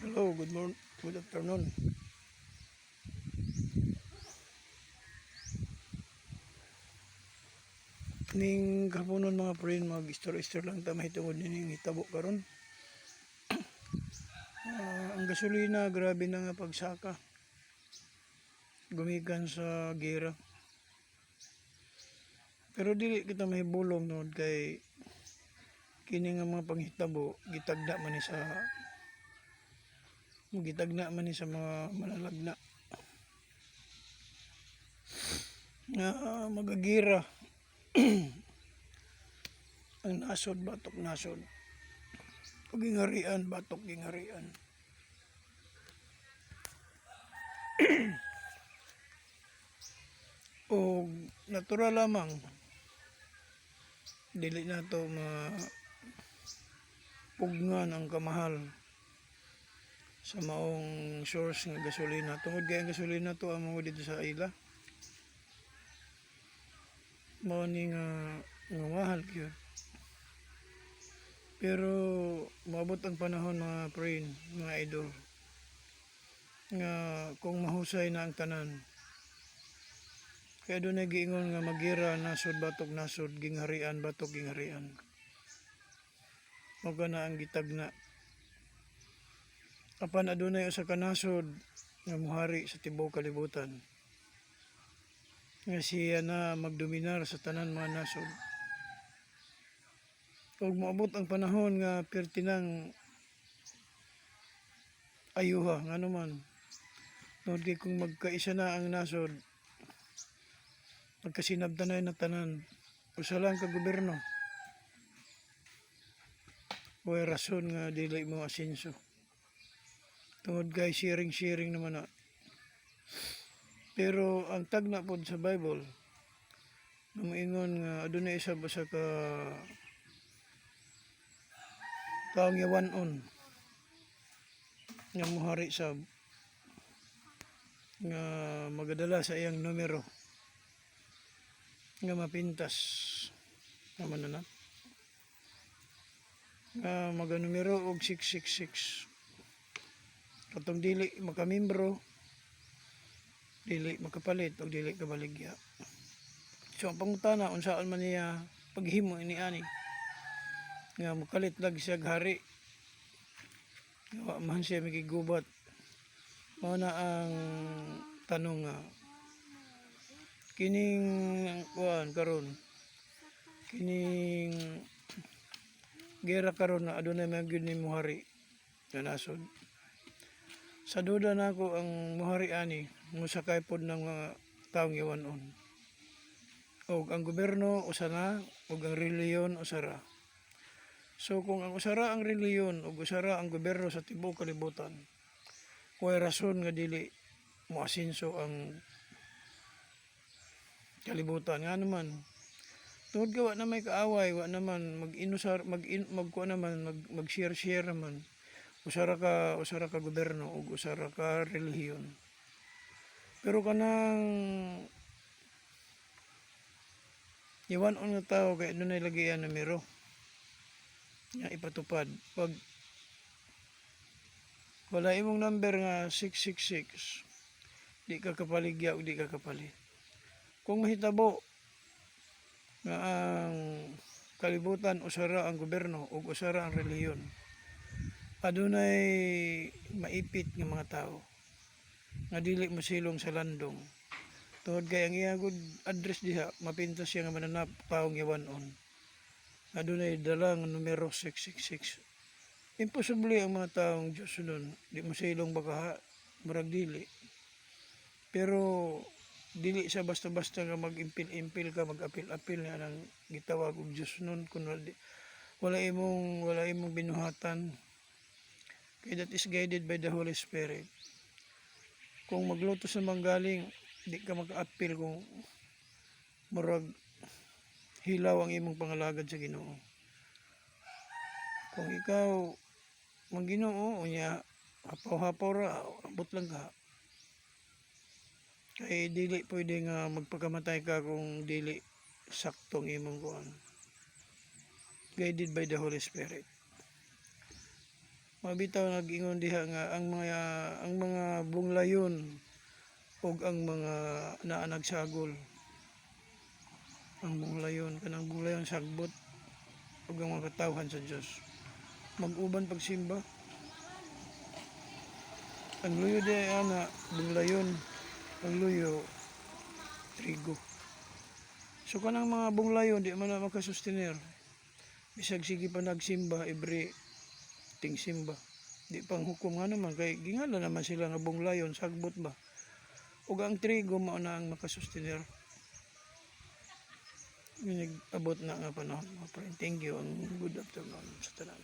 Hello, good afternoon. Ning kapunon mga friend, mag-istor lang ta mahitungod ning hitabo karon. Ang gasolina grabe na nga pagsaka. Gumikan sa gira. Pero dili kita mahibulong no kay kini nga mga panghitabo gitagna man ni sa mga malalagna nga magagira. Ang nasod batok nasod. Ug gingharian batok gingharian. O natural lamang dili na to pugnan ang kamahal sa maong source ng gasolina. Tungod kay ang gasolina to amo dito sa ila. Mao ni nga mahal gyud. Pero maabot ang panahon mga friend, mga idol, nga kung mahusay na ang tanan, kaya doon giingon nga magira nasod batok nasod, gingharian batok gingharian. Mao na ang gitagna. Apan adunay usa ka nasod nga muhari sa tibuok kalibutan. Nga siya na magdominar sa tanan mga nasod. Ug moabot ang panahon nga pertinang ayuha nga naman. Tungod kay kung magkaisa na ang nasod, magkasinabtanay na tanan, usa lang ka gobyerno. Way rason nga dili mo asenso. Tungod kay sharing naman na. Pero ang tagna pod sa Bible, moingon nga adunay isa basa ka taong yawanon nga muhari sab nga magadala sa iyang numero nga mapintas naman na nga maganumero og 666 katong dili makamembro, dili makapalit o dili kabaligya. So ang pangutana unsaan man niya paghimo ini ani nga mukalit lag siya hari wa man siya mikigubat. Mao na ang tanong nga kining kuan karon, kining gera karon na adunay mga gyud ni muhari nga nasod. Sa duda nako ang muhari ani musakay pod ng mga taong yawanon. Og ang gobyerno usa na ug ang reliyon usara. So kung ang usara ang reliyon ug usara ang gobyerno sa tibuok kalibutan, way rason nga dili moasenso ang kalibutan nga naman. Tungod ka wa na may kaaway, wa naman mag-share naman. Usara ka gobyerno ug usara ka relihiyon. Pero kanang yawanon nga tao kay dunay lagi yan numero nga ipatupad. Pag wala imong number nga 666, di ka kapaligya o di ka kapalit. Kung mahitabo nga ang kalibutan usara ang gobyerno o usara ang relihiyon, adunay maipit nga mga tao nga dili mosilong sa landong. Tungod kay ang iyang address diha mapintas siya nga mananap taong yawanon. Adunay dalang numero 666. Imposible ang mga taong Diyos nun. Di mo silong baka murag dili. Pero dili sa basta-basta nga mag-impil-impil ka, mag-apil-apil nga nang gitawag og Diyos nun. Kung wala imong binuhatan. Kaya that is guided by the Holy Spirit. Kung magluto sa manggaling, di ka mag-apil kung murag hilaw ang imong pangalagad sa Ginoo. Kung ikaw Ginoo unya hapaw-hapaw ra, abot lang ka. Kay dili pwede nga magpakamatay ka kung dili saktong imong kuan. Guided by the Holy Spirit. Mabitaw nag-ingon diha nga ang mga bunglayon ug ang mga naa nagsagol. Ang bunglayon kanang bunglayon sagbot ug ang mga katawhan sa Dios. Mag-uban pagsimba. Ang luyo di ana bunglayon, ang luyo trigo. So kanang mga bunglayon di man na makasustener. Bisag sige pa nagsimba every ting simba. Di pang hukom nga naman kay gingala naman sila nga bunglayon sagbot ba. Ug ang trigo mao na ang makasustener. Abot na nga panahon. Thank you and good afternoon sa tanan.